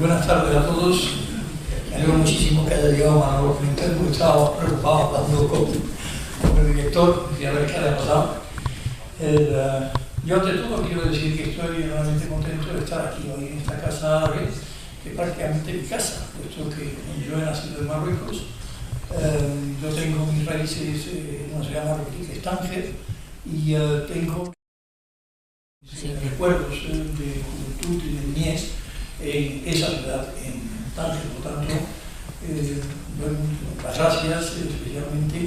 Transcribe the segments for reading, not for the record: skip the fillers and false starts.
Buenas tardes a todos. Me alegro muchísimo que haya llegado Manolo Pimentel, porque estaba preocupado hablando con el director y a ver qué le ha pasado. Yo ante todo quiero decir que estoy realmente contento de estar aquí hoy en esta casa árabe, que es prácticamente mi casa, puesto que yo he nacido en Marruecos. Yo tengo mis raíces en una ciudad marroquí que es Tánger, y tengo recuerdos de juventud y de niñez en esa ciudad, en Tánger. Por tanto, doy las gracias especialmente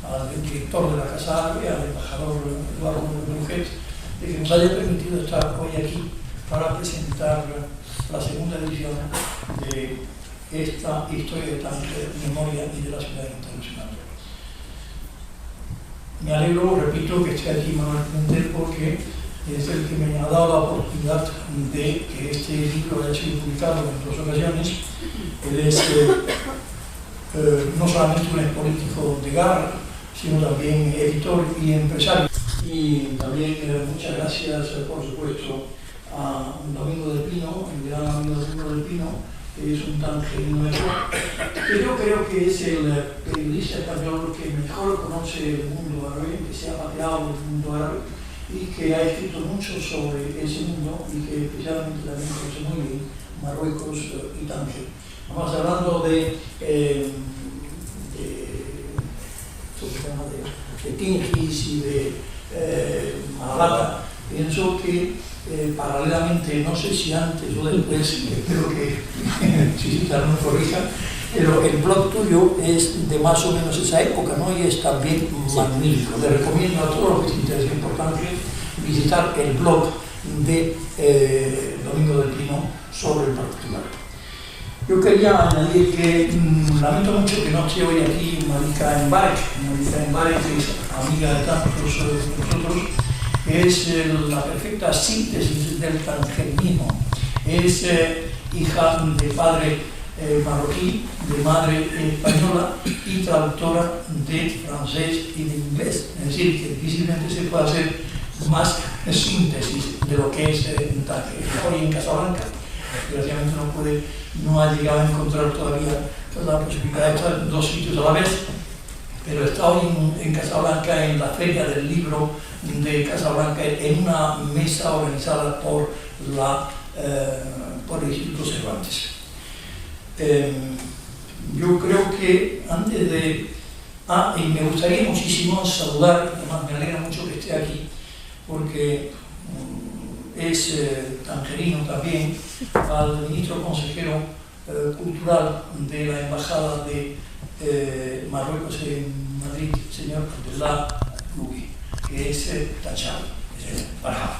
al director de la Casa Árabe, al embajador Eduardo Brujet, de que nos haya permitido estar hoy aquí para presentar la segunda edición de esta historia de Tánger, memoria y de la ciudad internacional. Me alegro, repito, que esté aquí Manuel Pimentel, porque es el que me ha dado la oportunidad de que este libro haya sido publicado en 2 ocasiones. Él es no solamente un político de guerra, sino también editor y empresario. Y también muchas gracias, por supuesto, a Domingo del Pino, el gran amigo Domingo del Pino, que es un tangerino que yo creo que es el periodista español que mejor conoce el mundo árabe, que se ha pateado el mundo árabe y que ha escrito mucho sobre ese mundo y que especialmente también conoce muy bien Marruecos y Tánger. Vamos hablando de Tingis y de Malata. Pienso que paralelamente, no sé si antes o después, espero que Chisita no me corrija, pero el blog tuyo es de más o menos esa época, ¿no? Y es también magnífico. Le recomiendo a todos los que se interesen por Tánger visitar el blog de Domingo del Pino sobre el particular. Yo quería añadir que lamento mucho que no esté hoy aquí Marika Mbarek, que es amiga de tantos de nosotros. Es la perfecta síntesis del tangerinismo. Es hija de padre marroquí, de madre española y traductora de francés y de inglés. Es decir, que difícilmente se puede hacer más síntesis de lo que es Tánger. Hoy en Casablanca, desgraciadamente no ha llegado a encontrar todavía la posibilidad de estar en 2 sitios a la vez, pero está hoy en Casablanca, en la Feria del Libro de Casablanca, en una mesa organizada por el Instituto Cervantes. Yo creo que antes de... y me gustaría muchísimo saludar, además me alegra mucho que esté aquí, porque es tangerino también, al ministro consejero cultural de la Embajada de Marruecos en Madrid, señor Abdellah Loubi, que es Tachal, es Farhad.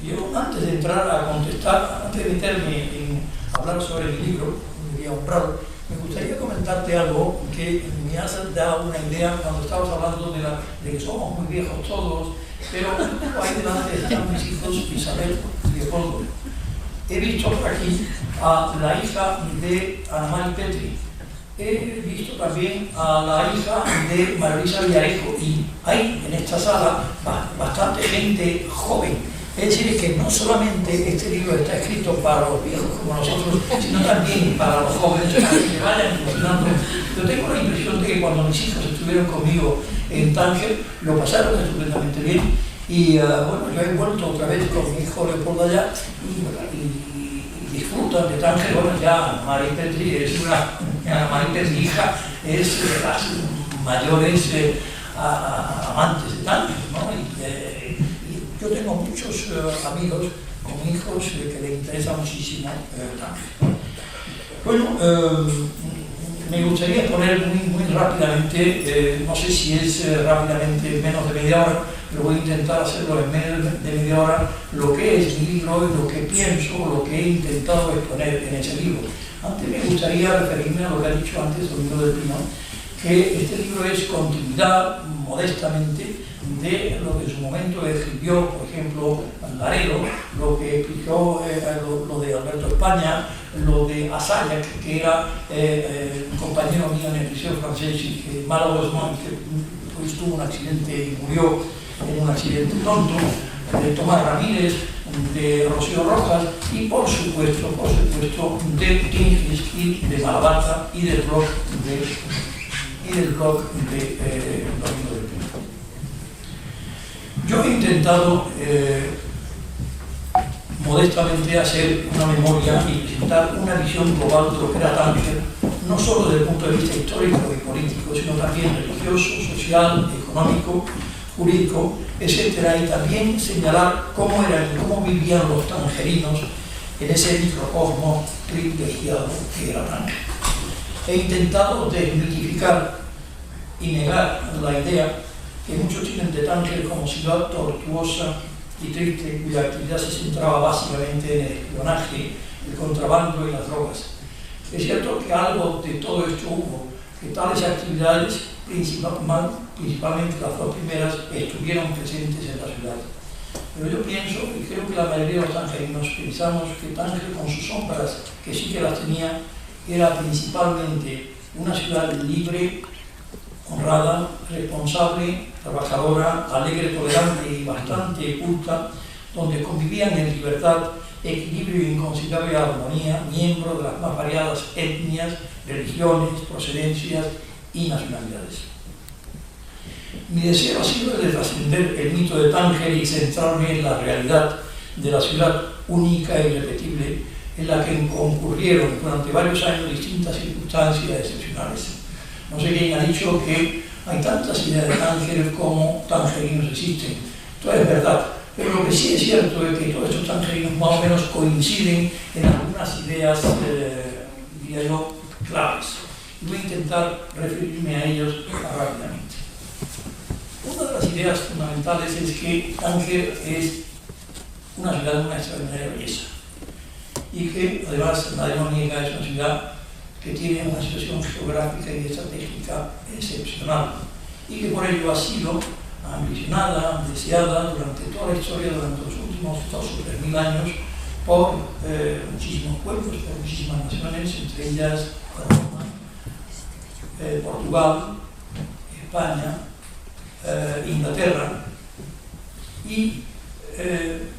Yo, antes de entrar a contestar, antes de meterme en hablar sobre mi libro, me había honrado, me gustaría comentarte algo que me has dado una idea cuando estabas hablando de que somos muy viejos todos, pero ahí delante están mis hijos Isabel y Leopoldo. He visto por aquí a la hija de Ana Mari Petri, he visto también a la hija de María Luisa Villarejo, y hay en esta sala bastante gente joven. Es decir, que no solamente este libro está escrito para los viejos como nosotros, sino también para los jóvenes, para que vayan evolucionando. Yo tengo la impresión de que cuando mis hijos estuvieron conmigo en Tánger, lo pasaron estupendamente bien. Y bueno, yo he vuelto otra vez con mi hijo Leopoldo allá y disfrutan de Tánger. Bueno, ya María Petri es María Petri hija, es de las mayores amantes de Tánger, ¿no? Yo tengo muchos amigos con hijos que les interesa muchísimo Tánger. Bueno, me gustaría exponer muy rápidamente, no sé si es rápidamente menos de media hora, pero voy a intentar hacerlo en menos de media hora, lo que es mi libro y lo que pienso, lo que he intentado exponer en ese libro. Antes me gustaría referirme a lo que ha dicho antes Domingo del Pino, que este libro es continuidad, modestamente, de lo que en su momento escribió, por ejemplo, Laredo, lo que explicó lo de Alberto España, lo de Asaya, que era un compañero mío en el liceo francés y que malheureusement pues, tuvo un accidente y murió en un accidente tonto, de Tomás Ramírez, de Rocío Rojas y por supuesto de Tingis y de Malabata y del blog de Domingo del Pino. Yo he intentado modestamente hacer una memoria y presentar una visión global de lo que era Tánger, no solo desde el punto de vista histórico y político, sino también religioso, social, económico, jurídico, etc. Y también señalar cómo eran y cómo vivían los tangerinos en ese microcosmos privilegiado que era Tánger. He intentado desmitificar y negar la idea que muchos tienen de Tánger como ciudad tortuosa y triste, cuya actividad se centraba básicamente en el espionaje, el contrabando y las drogas. Es cierto que algo de todo esto hubo, que tales actividades, principalmente las dos primeras, estuvieron presentes en la ciudad. Pero yo pienso, y creo que la mayoría de los tangerinos pensamos que Tánger, con sus sombras, que sí que las tenía, era principalmente una ciudad libre, honrada, responsable, trabajadora, alegre, tolerante y bastante culta, donde convivían en libertad, equilibrio y inconciliable armonía miembros de las más variadas etnias, religiones, procedencias y nacionalidades. Mi deseo ha sido el de trascender el mito de Tánger y centrarme en la realidad de la ciudad única e irrepetible en la que concurrieron durante varios años distintas circunstancias excepcionales. No sé quién ha dicho que hay tantas ideas de Tánger como tangerinos existen. Esto es verdad, pero lo que sí es cierto es que todos estos tangerinos más o menos coinciden en algunas ideas, diría yo, claves. Y voy a intentar referirme a ellos rápidamente. Una de las ideas fundamentales es que Tánger es una ciudad de una extraordinaria belleza y que además nadie lo niega, es una ciudad que tiene una situación geográfica y estratégica excepcional y que por ello ha sido ambicionada, deseada durante toda la historia, durante los últimos 2 o 3 mil años, por muchísimos pueblos, por muchísimas naciones, entre ellas Roma, Portugal, España, Inglaterra. Y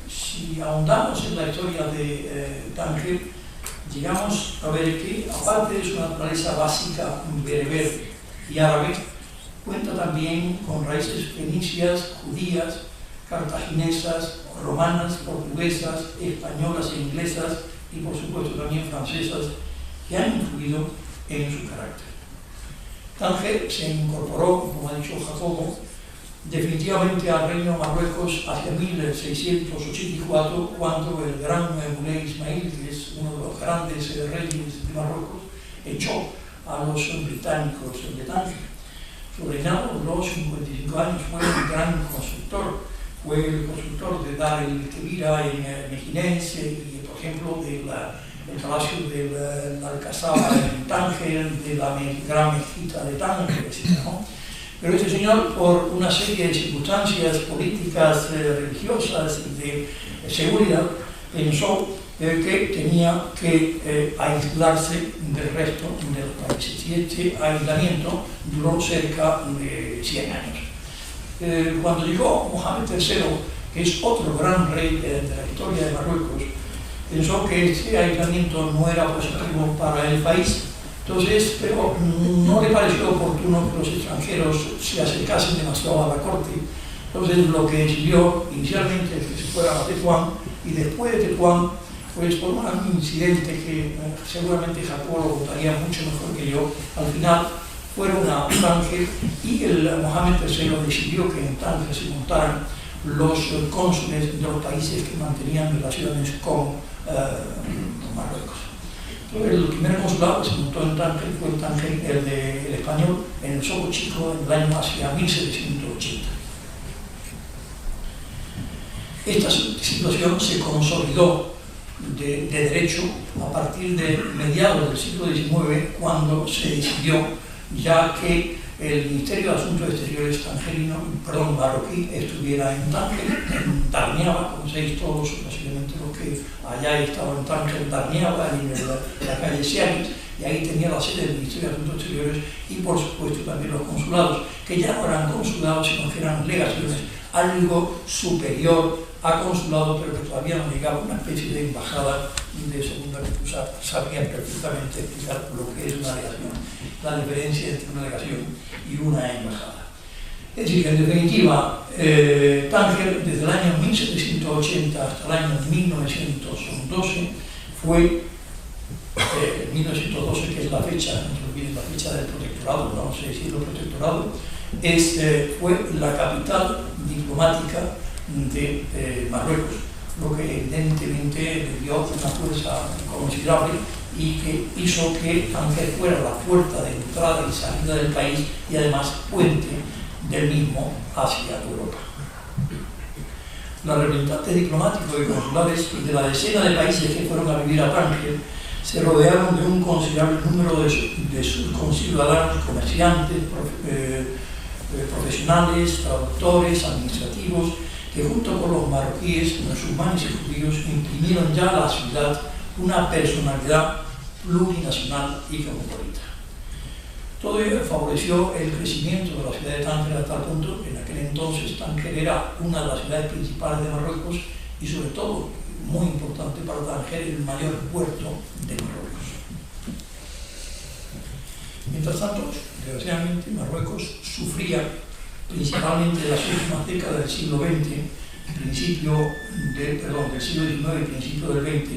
si ahondamos en la historia de Tánger, llegamos a ver que, aparte de su naturaleza básica bereber y árabe, cuenta también con raíces fenicias, judías, cartaginesas, romanas, portuguesas, españolas e inglesas y por supuesto también francesas, que han influido en su carácter. Tánger se incorporó, como ha dicho Jacobo, definitivamente al reino de Marruecos hacia 1684, cuando el gran Moulay Ismail, que es uno de los grandes reyes de Marruecos, echó a los británicos de Tánger. Su reinado duró 55 años, fue un gran constructor, fue el constructor de Dar el Kebira en Mequinense y, por ejemplo, del palacio del Alcazaba en Tánger, de la gran mezquita de Tánger, etc., ¿no? Pero este señor, por una serie de circunstancias políticas, religiosas y de seguridad, pensó que tenía que aislarse del resto de los países. Y este aislamiento duró cerca de 100 años. Cuando llegó Mohamed III, que es otro gran rey de la historia de Marruecos, pensó que este aislamiento no era positivo para el país. Entonces, pero no le pareció oportuno que los extranjeros se acercasen demasiado a la corte. Entonces, lo que decidió inicialmente es que se fuera a Tetuán, y después de Tetuán, pues por un incidente que seguramente Jacobo lo contaría mucho mejor que yo, al final fueron a Tánger y el Mohamed III decidió que en Tánger se montaran los cónsules de los países que mantenían relaciones con Marruecos. El primer consulado que se montó en Tánger fue en Tánger, el español, en el Soco Chico, en el año hacia 1780. Esta situación se consolidó de derecho a partir de mediados del siglo XIX, cuando se decidió ya que el Ministerio de Asuntos Exteriores marroquí estuviera en Tánger, en Darniaba, conocéis todos posiblemente los que allá estaban en Tánger, Darniaba, en la calle Sianis, y ahí tenía la sede del Ministerio de Asuntos Exteriores y por supuesto también los consulados, que ya no eran consulados sino que eran legaciones, algo superior a consulado, pero que todavía no llegaba una especie de embajada de segunda que tú sabrías perfectamente explicar lo que es una delegación, la diferencia entre una delegación y una embajada. Es decir, que en definitiva, Tánger, desde el año 1780 hasta el año 1912, fue 1912, que es la fecha, no se olviden la fecha del protectorado, vamos a decirlo protectorado, fue la capital diplomática de Marruecos, lo que evidentemente le dio una fuerza considerable y que hizo que Tánger fuera la puerta de entrada y salida del país y además puente del mismo hacia Europa. Los representantes diplomáticos y consulares de la decena de países que fueron a vivir a Tánger se rodearon de un considerable número de sus conciudadanos, comerciantes, profesionales, traductores, administrativos, que junto con los marroquíes, musulmanes y judíos imprimieron ya a la ciudad una personalidad plurinacional y cosmopolita. Todo ello favoreció el crecimiento de la ciudad de Tánger hasta el punto que en aquel entonces Tánger era una de las ciudades principales de Marruecos y sobre todo, muy importante para Tánger, el mayor puerto de Marruecos. Mientras tanto, desgraciadamente, Marruecos sufría principalmente en las últimas décadas del siglo XX, del siglo XIX y principio del XX,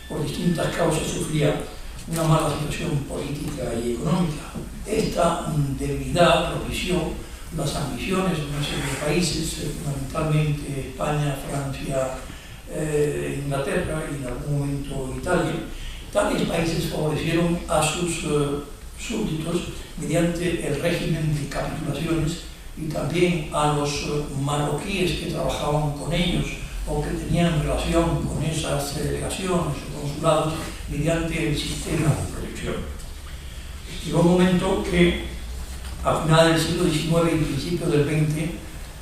por distintas causas sufría una mala situación política y económica. Esta debilidad propició las ambiciones de una serie de países, fundamentalmente España, Francia, Inglaterra y en algún momento Italia. Tales países favorecieron a sus súbditos mediante el régimen de capitulaciones y también a los marroquíes que trabajaban con ellos o que tenían relación con esas delegaciones o consulados mediante el sistema de protección. Llegó un momento que a finales del siglo XIX y principios del XX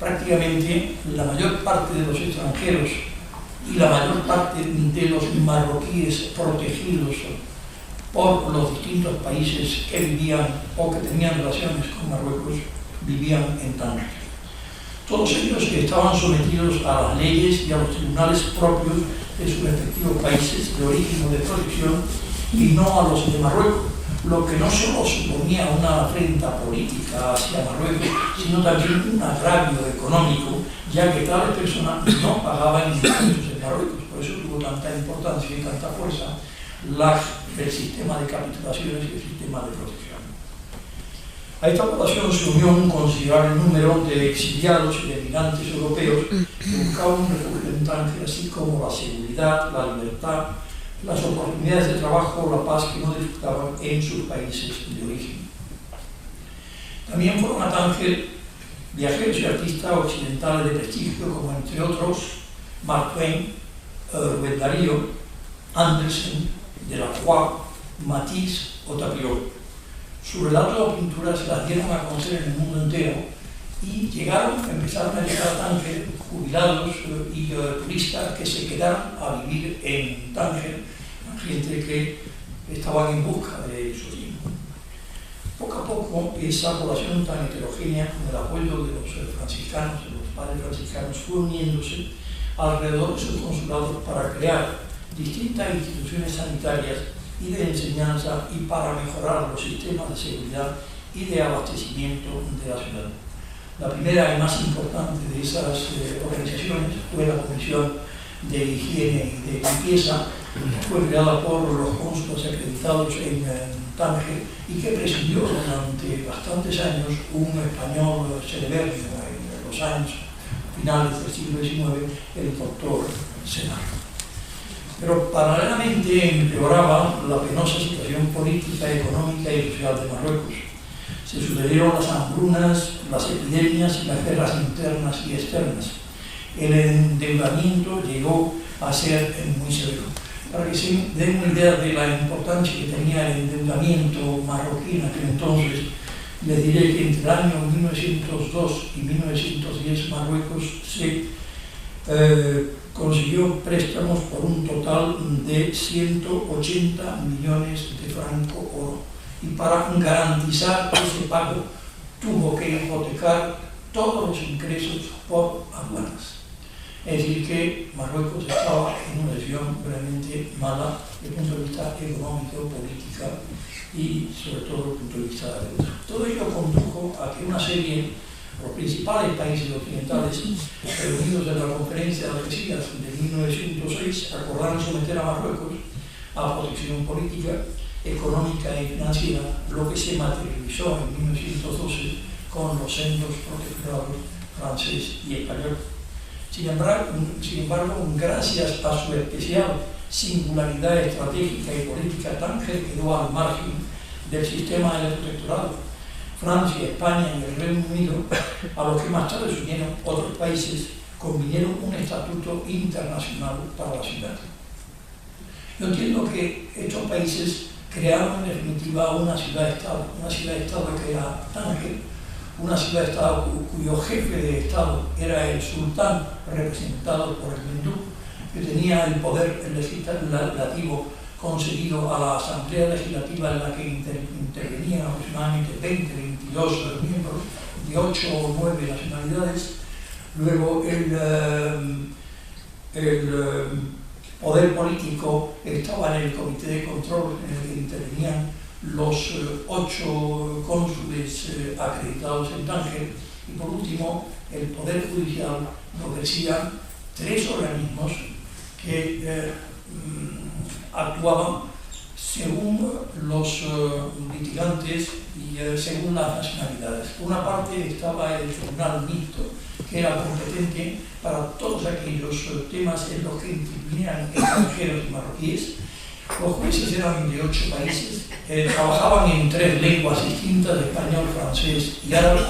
prácticamente la mayor parte de los extranjeros y la mayor parte de los marroquíes protegidos por los distintos países que vivían o que tenían relaciones con Marruecos vivían en Tánger. Todos ellos que estaban sometidos a las leyes y a los tribunales propios de sus respectivos países de origen o de protección y no a los de Marruecos, lo que no solo suponía una afrenta política hacia Marruecos, sino también un agravio económico, ya que tales personas no pagaban impuestos en Marruecos. Por eso tuvo tanta importancia y tanta fuerza el sistema de capitulaciones y el sistema de protección. A esta población se unió un considerable número de exiliados y de migrantes europeos que buscaban un refugio en Tánger, así como la seguridad, la libertad, las oportunidades de trabajo, la paz que no disfrutaban en sus países de origen. También fueron a Tánger viajeros y artistas occidentales de prestigio, como entre otros Mark Twain, Rubén Darío, Andersen, Delacroix, Matisse o Tapiot. Sus relatos o pinturas se las dieron a conocer en el mundo entero y empezaron a llegar a Tánger jubilados y turistas que se quedaron a vivir en Tánger, gente que estaban en busca de su tiempo. Poco a poco, esa población tan heterogénea, con el apoyo de los franciscanos, de los padres franciscanos, fue uniéndose alrededor de sus consulados para crear distintas instituciones sanitarias y de enseñanza y para mejorar los sistemas de seguridad y de abastecimiento de la ciudad. La primera y más importante de esas organizaciones fue la Comisión de Higiene y de Limpieza, que fue creada por los cónsules acreditados en Tánger y que presidió durante bastantes años un español celebérrimo en los años finales del siglo XIX, el doctor Senar. Pero paralelamente empeoraba la penosa situación política, económica y social de Marruecos. Se sucedieron las hambrunas, las epidemias y las guerras internas y externas. El endeudamiento llegó a ser muy severo. Para que se den una idea de la importancia que tenía el endeudamiento marroquí en aquel entonces, les diré que entre el año 1902 y 1910 Marruecos se consiguió préstamos por un total de 180 millones de francos oro. Y para garantizar ese pago tuvo que hipotecar todos los ingresos por aduanas. Es decir, que Marruecos estaba en una situación realmente mala desde el punto de vista económico, política y sobre todo desde el punto de vista de la deuda. Todo ello condujo a que una serie, los principales países occidentales reunidos en la conferencia de Algeciras de 1906, acordaron someter a Marruecos a protección política, económica y financiera, lo que se materializó en 1912 con los sendos protectorados francés y español. Sin embargo, gracias a su especial singularidad estratégica y política, Tánger quedó al margen del sistema del protectorado. Francia, España y el Reino Unido, a los que más tarde se unieron otros países, convinieron un estatuto internacional para la ciudad. Yo entiendo que estos países crearon en definitiva una ciudad-estado que era Tánger, una ciudad-estado cuyo jefe de Estado era el sultán, representado por el Mendú, que tenía el poder legislativo concedido a la Asamblea Legislativa, en la que intervenían aproximadamente 20, 22 miembros de 8 o 9 nacionalidades. Luego el poder político estaba en el comité de control, en el que intervenían los 8 cónsules acreditados en Tánger, y por último el poder judicial lo ejercían 3 organismos que actuaban según los litigantes y según las nacionalidades. Por una parte estaba el tribunal mixto, que era competente para todos aquellos temas en los que intervinieran extranjeros y marroquíes. Los jueces eran de 8 países, trabajaban en 3 lenguas distintas, español, francés y árabe.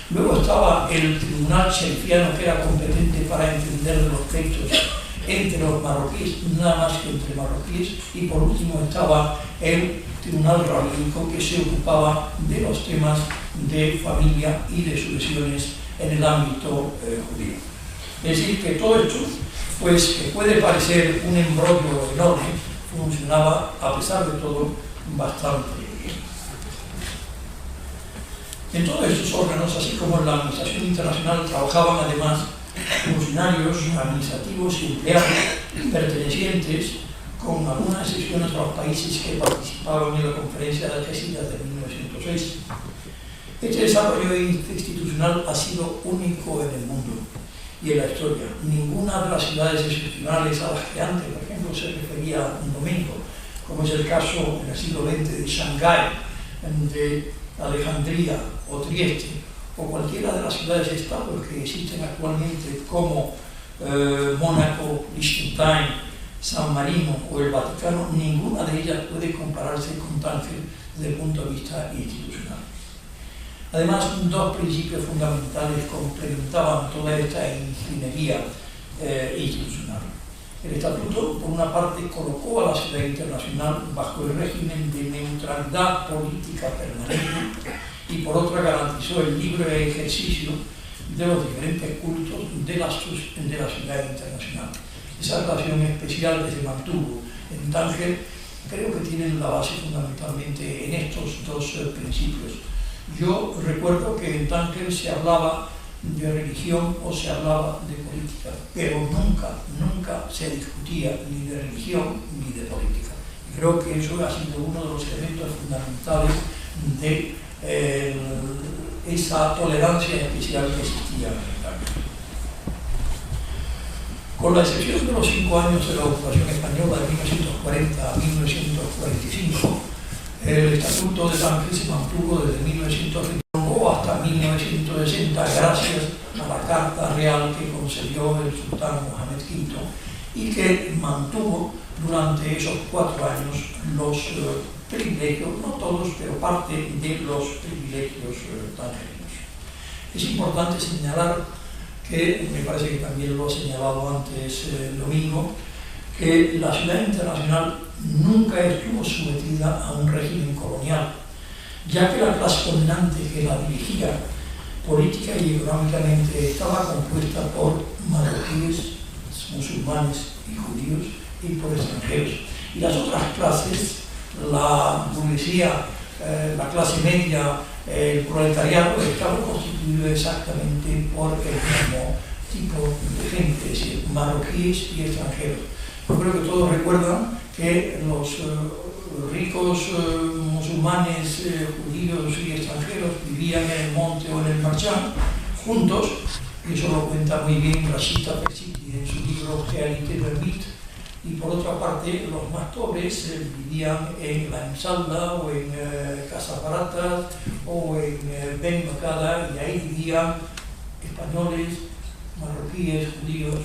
Luego estaba el tribunal sherifiano, que era competente para entender los pleitos entre los marroquíes, nada más que entre marroquíes. Y por último estaba el tribunal rabínico, que se ocupaba de los temas de familia y de sucesiones en el ámbito judío. Es decir, que todo esto, pues, que puede parecer un embrollo enorme, funcionaba, a pesar de todo, bastante bien. En todos estos órganos, así como en la Administración Internacional, trabajaban además funcionarios administrativos y empleados pertenecientes, con algunas excepciones, a los países que participaban en la Conferencia de Algeciras de 1906. Este desarrollo institucional ha sido único en el mundo y en la historia. Ninguna de las ciudades excepcionales a las que antes, por ejemplo, se refería un domingo, como es el caso en el siglo XX de Shanghái, de Alejandría o Trieste, o cualquiera de las ciudades-estados que existen actualmente, como Mónaco, Liechtenstein, San Marino o el Vaticano, ninguna de ellas puede compararse con Tánger desde el punto de vista institucional. Además, 2 principios fundamentales complementaban toda esta ingeniería institucional. El Estatuto, por una parte, colocó a la ciudad internacional bajo el régimen de neutralidad política permanente y, por otra, garantizó el libre ejercicio de los diferentes cultos de la ciudad internacional. Esa relación especial que se mantuvo en Tánger creo que tienen la base fundamentalmente en estos 2 principios. Yo recuerdo que en Tánger se hablaba de religión o se hablaba de política, pero nunca se discutía ni de religión ni de política. Creo que eso ha sido uno de los elementos fundamentales de esa tolerancia especial que existía en Tánger. Con la excepción de los 5 años de la ocupación española de 1940 a 1945, el Estatuto de Tánger se mantuvo desde 1931 hasta 1960, gracias a la Carta Real que concedió el sultán Mohamed V y que mantuvo durante esos 4 años los privilegios, no todos, pero parte de los privilegios tangerinos. Es importante señalar que, me parece que también lo ha señalado antes el domingo, que la ciudad internacional nunca estuvo sometida a un régimen colonial, ya que la clase dominante que la dirigía política y económicamente estaba compuesta por marroquíes, musulmanes y judíos y por extranjeros. Y las otras clases, la burguesía, la clase media, el proletariado, estaba constituido exactamente por el mismo tipos de gente, es decir, marroquíes y extranjeros. Yo creo que todos recuerdan que los ricos musulmanes, judíos y extranjeros vivían en el monte o en el marchán juntos, y eso lo cuenta muy bien Rashida Persiti en su libro Réalité de Mythe. Y por otra parte, los más pobres vivían en la Ensalda o en Casas Baratas o en Ben Bacada, y ahí vivían españoles, marroquíes, judíos,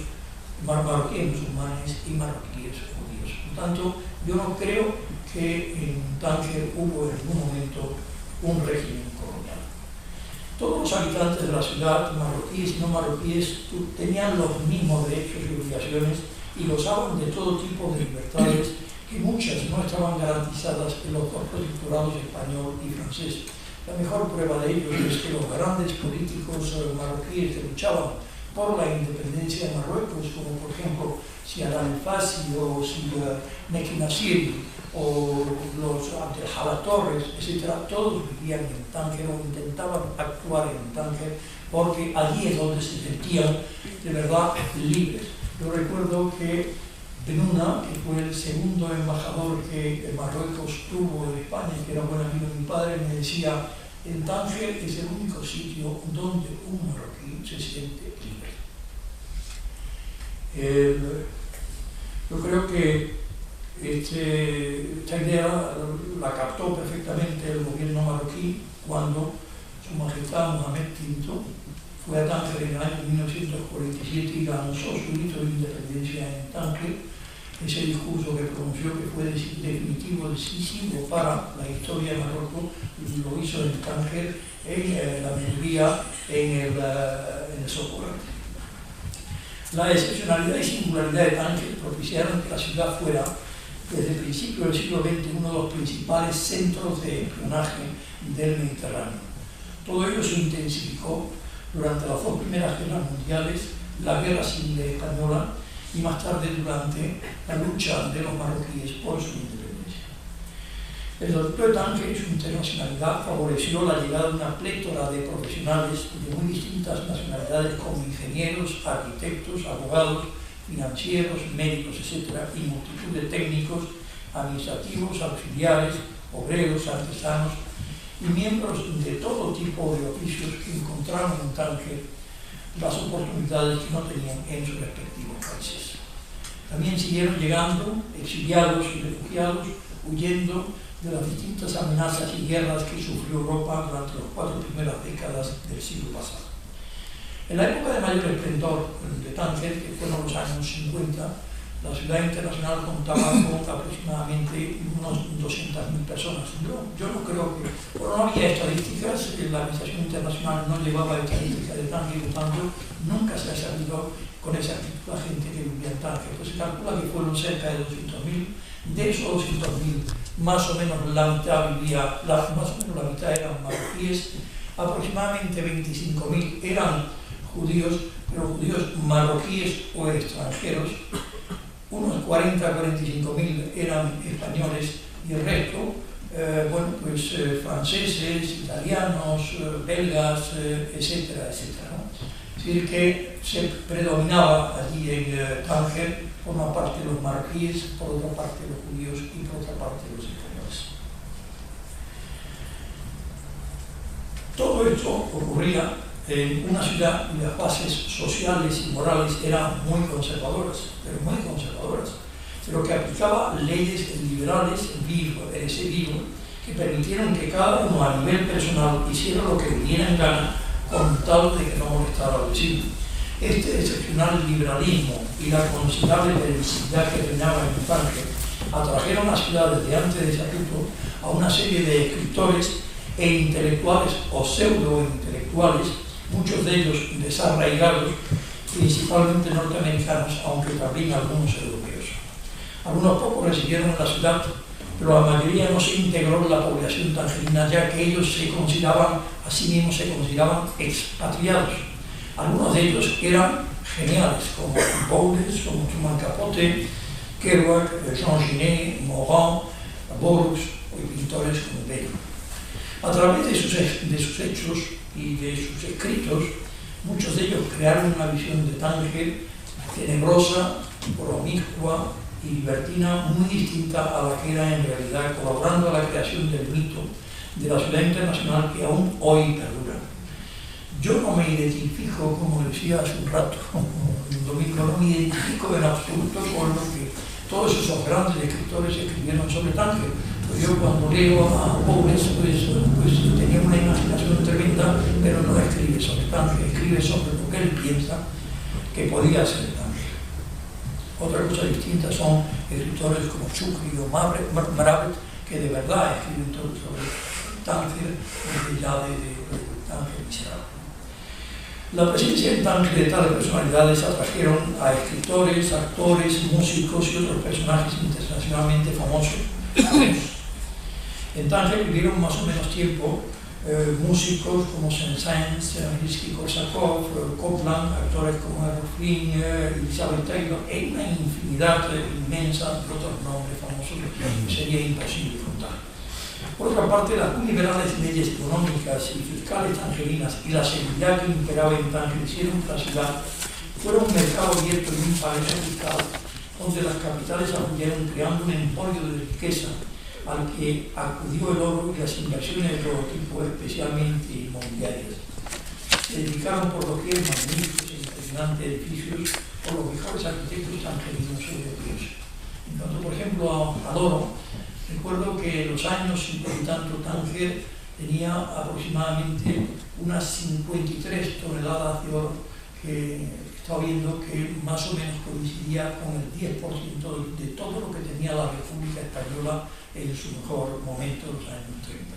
marroquíes musulmanes y marroquíes judíos. Por tanto, yo no creo que en Tánger hubo en algún momento un régimen colonial. Todos los habitantes de la ciudad, marroquíes y no marroquíes, tenían los mismos derechos y obligaciones y gozaban de todo tipo de libertades, que muchas no estaban garantizadas en los dos protectorados español y francés. La mejor prueba de ello es que los grandes políticos marroquíes que luchaban por la independencia de Marruecos, como por ejemplo Siad al-Fassi o Meki Nasiri o los Abdelhala Torres, etc., todos vivían en Tánger o intentaban actuar en Tánger, porque allí es donde se sentían de verdad libres. Yo recuerdo que Benuna, que fue el segundo embajador que Marruecos tuvo en España, que era buen amigo de mi padre, me decía: en Tánger es el único sitio donde un marroquí se siente libre. Yo creo que esta idea la captó perfectamente el gobierno marroquí cuando Su Majestad Mohamed V fue a Tánger en el año 1947 y lanzó su grito de independencia en Tánger. Ese discurso que pronunció, que fue definitivo, decisivo para la historia de Marruecos, lo hizo en Tánger, en la minoría, en el Socorro. La excepcionalidad y singularidad de Tánger propiciaron que la ciudad fuera, desde el principio del siglo XX, uno de los principales centros de espionaje del Mediterráneo. Todo ello se intensificó durante las dos primeras guerras mundiales, la Guerra Civil Española y más tarde durante la lucha de los marroquíes por su independencia. El Estatuto de Tánger y su internacionalidad favoreció la llegada de una plétora de profesionales de muy distintas nacionalidades, como ingenieros, arquitectos, abogados, financieros, médicos, etc., y multitud de técnicos, administrativos, auxiliares, obreros, artesanos y miembros de todo tipo de oficios que encontraron en Tánger las oportunidades que no tenían en sus respectivos países. También siguieron llegando exiliados y refugiados, huyendo de las distintas amenazas y guerras que sufrió Europa durante las 4 primeras décadas del siglo pasado. En la época de mayor esplendor de Tánger, que fueron los años 50, la ciudad internacional contaba con aproximadamente unos 200.000 personas. Yo no creo que... Bueno, no había estadísticas, la Organización Internacional no llevaba estadísticas de Tánger, por tanto, nunca se ha sabido con exactitud la gente que vivía en Tánger. Pues se calcula que fueron cerca de 200.000. De esos 200.000, más o menos la mitad vivía, más o menos la mitad eran marroquíes, aproximadamente 25.000 eran judíos, pero judíos marroquíes o extranjeros, unos 40-45.000 eran españoles y el resto, franceses, italianos, belgas, etcétera, etcétera, ¿no? Es decir, que se predominaba allí en Tánger, por una parte los marroquíes, por otra parte los judíos y por otra parte los españoles. Todo esto ocurría en una ciudad cuyas bases sociales y morales eran muy conservadoras, pero que aplicaba leyes liberales que permitieron que cada uno a nivel personal hiciera lo que viniera en gana con tal de que no molestara al vecino. Este excepcional liberalismo y la considerable permisividad que reinaba en Tánger atrajeron a la ciudad desde antes de Estatuto a una serie de escritores e intelectuales o pseudo-intelectuales, muchos de ellos desarraigados, principalmente norteamericanos, aunque también algunos europeos. Algunos pocos residieron en la ciudad, pero la mayoría no se integró en la población tangerina, ya que ellos a sí mismos se consideraban expatriados. Algunos de ellos eran geniales, como Bowles, como Truman Capote, Kerouac, Jean Genet, Morin, Borux y pintores como Bellot. A través de sus hechos y de sus escritos, Muchos de ellos crearon una visión de Tánger tenebrosa, promiscua y libertina muy distinta a la que era en realidad, colaborando a la creación del mito de la ciudad internacional que aún hoy perdura. Yo no me identifico, como decía hace un rato Domingo, no me identifico en absoluto con lo que todos esos grandes escritores escribieron sobre Tánger. Pues yo cuando leo a Pobres, pues tenía una imaginación tremenda, pero no escribe sobre Tánger, escribe sobre lo que él piensa que podía ser Tánger. Otra cosa distinta son escritores como Chucri o Mravet, que de verdad escriben todo sobre Tánger, desde ya de Tánger miserable. La presencia en Tánger de tales personalidades atrajeron a escritores, actores, músicos y otros personajes internacionalmente famosos. En Tánger vivieron más o menos tiempo músicos como Saint-Saëns, Rimsky-Korsakov, Copland, actores como Errol Flynn, Elizabeth Taylor, y una infinidad inmensa de otros nombres famosos que sería imposible contar. Por otra parte, las muy liberales leyes económicas y fiscales tangerinas y la seguridad que imperaba en Tánger hicieron que la ciudad fuera un mercado abierto y un paraíso fiscal, donde las capitales afluyeron creando un emporio de riqueza al que acudió el oro y las inversiones de todo tipo, especialmente inmobiliarias. Se dedicaron por lo que magníficos e impresionantes edificios por los mejores arquitectos tangerinos europeos. En cuanto, por ejemplo, al oro, recuerdo que en los años 50 y tanto Tánger tenía aproximadamente unas 53 toneladas de oro, que estaba viendo que más o menos coincidía con el 10% de todo lo que tenía la República Española en su mejor momento, los años 30.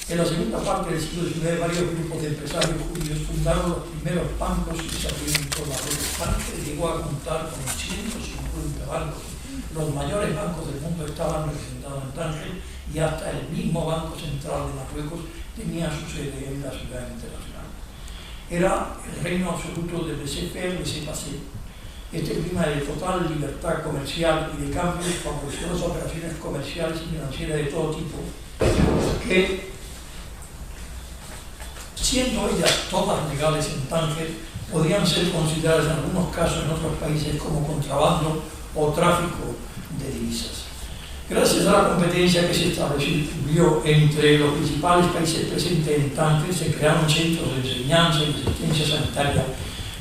En la segunda parte del siglo XIX, varios grupos de empresarios judíos fundaron los primeros bancos que se abrieron por la red. Tánger llegó a contar con 150 bancos. Los mayores bancos del mundo estaban representados en Tánger y hasta el mismo Banco Central de Marruecos tenía su sede en la ciudad internacional. Era el reino absoluto de laissez-faire, laissez-passer. Este clima de total libertad comercial y de cambio favoreció las operaciones comerciales y financieras de todo tipo, que, siendo ellas todas legales en Tánger, podían ser consideradas en algunos casos en otros países como contrabando o tráfico de divisas. Gracias a la competencia que se estableció entre los principales países presentes en Tánger, se crearon centros de enseñanza y asistencia sanitaria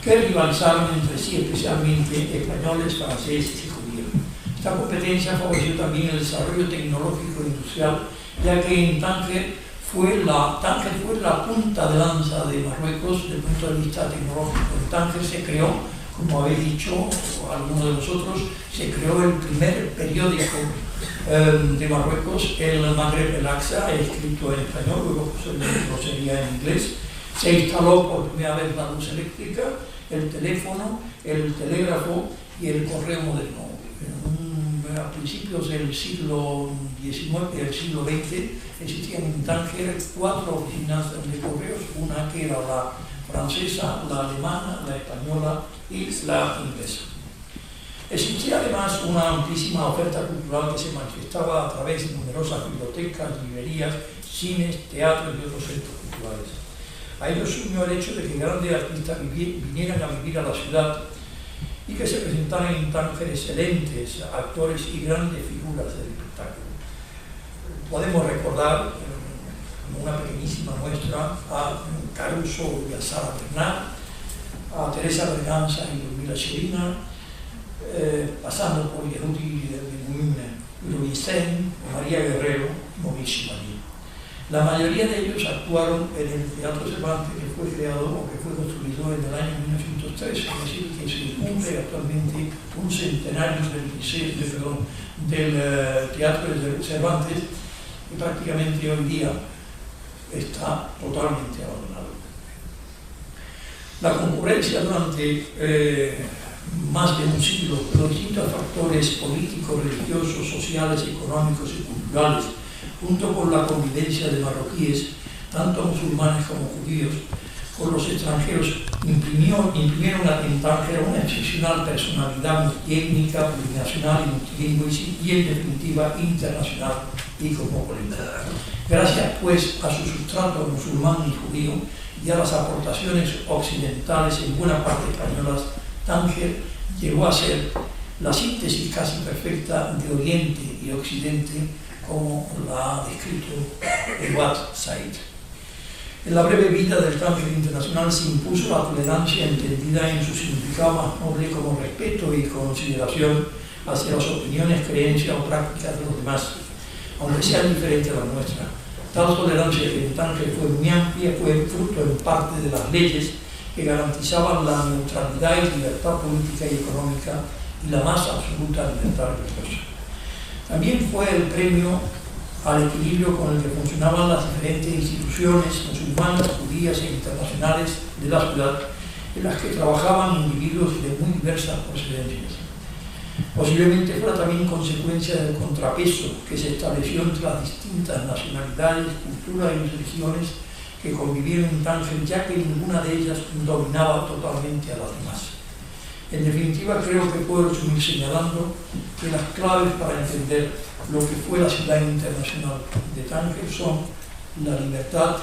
que rivalizaron entre sí, especialmente españoles, franceses y judíos. Esta competencia favoreció también el desarrollo tecnológico e industrial, ya que en Tánger fue la punta de lanza de Marruecos desde el punto de vista tecnológico. En Tánger se creó, como habéis dicho algunos de vosotros, se creó el primer periódico de Marruecos, el Magreb El Aqsa, escrito en español, luego lo sería en inglés. Se instaló por primera vez la luz eléctrica, el teléfono, el telégrafo y el correo moderno. A principios del siglo XIX y del siglo XX existían en Tánger 4 oficinas de correos, una que era la francesa, la alemana, la española y la inglesa. Existía además una amplísima oferta cultural que se manifestaba a través de numerosas bibliotecas, librerías, cines, teatros y otros centros culturales. A ello se unió el hecho de que grandes artistas vinieran a vivir a la ciudad y que se presentaran en Tánger excelentes actores y grandes figuras del espectáculo. Podemos recordar, como una pequeñísima muestra, a Caruso y a Sara Bernard, a Teresa Berganza y Ludmila Sherina, pasando por Yehudi Rubinstein, María Guerrero y Mauricio María. La mayoría de ellos actuaron en el Teatro Cervantes, que fue creado o que fue construido en el año 1903, es decir, que se cumple actualmente un centenario del Teatro de Cervantes, que prácticamente hoy día está totalmente abandonado. La concurrencia durante más de un siglo de los distintos factores políticos, religiosos, sociales, económicos y culturales, junto con la convivencia de marroquíes, tanto musulmanes como judíos, con los extranjeros, imprimieron en Tánger una excepcional personalidad multiétnica, plurinacional y multilingüe y, en definitiva, internacional y cosmopolita. Gracias pues a su sustrato musulmán y judío y a las aportaciones occidentales en buena parte españolas, Tánger llegó a ser la síntesis casi perfecta de Oriente y Occidente, como la ha descrito Edward Said. En la breve vida del Tánger internacional se impuso la tolerancia entendida en su significado más noble como respeto y consideración hacia las opiniones, creencias o prácticas de los demás, aunque sean diferentes a la nuestra. Tal tolerancia que en Tánger fue muy amplia fue fruto en parte de las leyes que garantizaban la neutralidad y libertad política y económica y la más absoluta libertad religiosa. También fue el premio al equilibrio con el que funcionaban las diferentes instituciones musulmanas, judías e internacionales de la ciudad, en las que trabajaban individuos de muy diversas procedencias. Posiblemente fuera también consecuencia del contrapeso que se estableció entre las distintas nacionalidades, culturas y religiones que convivieron en Tánger, ya que ninguna de ellas dominaba totalmente a las demás. En definitiva, creo que puedo resumir señalando que las claves para entender lo que fue la ciudad internacional de Tánger son la libertad,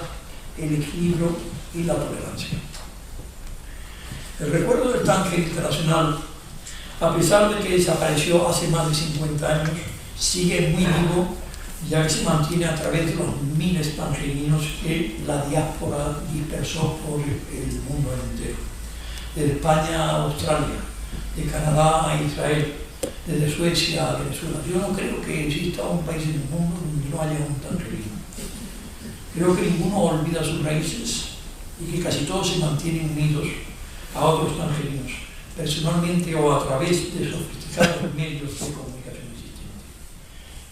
el equilibrio y la tolerancia. El recuerdo del Tánger internacional, a pesar de que desapareció hace más de 50 años, sigue muy vivo, ya que se mantiene a través de los miles tangerinos que la diáspora dispersó por el mundo entero. Desde España a Australia, de Canadá a Israel, desde Suecia a Venezuela. Yo no creo que exista un país en el mundo donde no haya un tangerino. Creo que ninguno olvida sus raíces y que casi todos se mantienen unidos a otros tangerinos, personalmente o a través de sofisticados medios de comunicación existentes.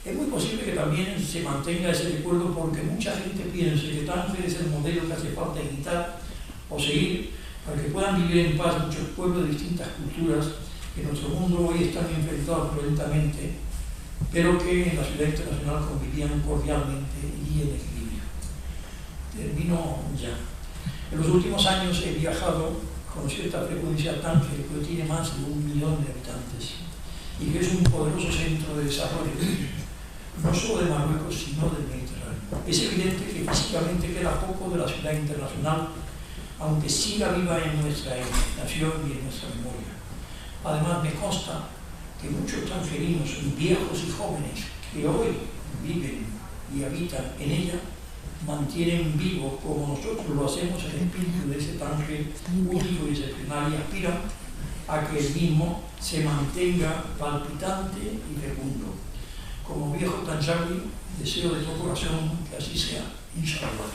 Es muy posible que también se mantenga ese recuerdo porque mucha gente piensa que Tánger es el modelo que hace falta imitar o seguir para que puedan vivir en paz muchos pueblos de distintas culturas que en nuestro mundo hoy están enfrentados violentamente, pero que en la ciudad internacional convivían cordialmente y en equilibrio. Termino ya. En los últimos años he viajado con cierta frecuencia a Tánger, que tiene más de 1 millón de habitantes y que es un poderoso centro de desarrollo, no solo de Marruecos, sino del Mediterráneo. Es evidente que físicamente queda poco de la ciudad internacional, aunque siga viva en nuestra imaginación y en nuestra memoria. Además, me consta que muchos tangerinos, viejos y jóvenes, que hoy viven y habitan en ella, mantienen vivo, como nosotros lo hacemos, el espíritu de ese Tánger único y excepcional, y aspiran a que el mismo se mantenga palpitante y fecundo. Como viejo tanjari, deseo de todo corazón que así sea. Inshallah.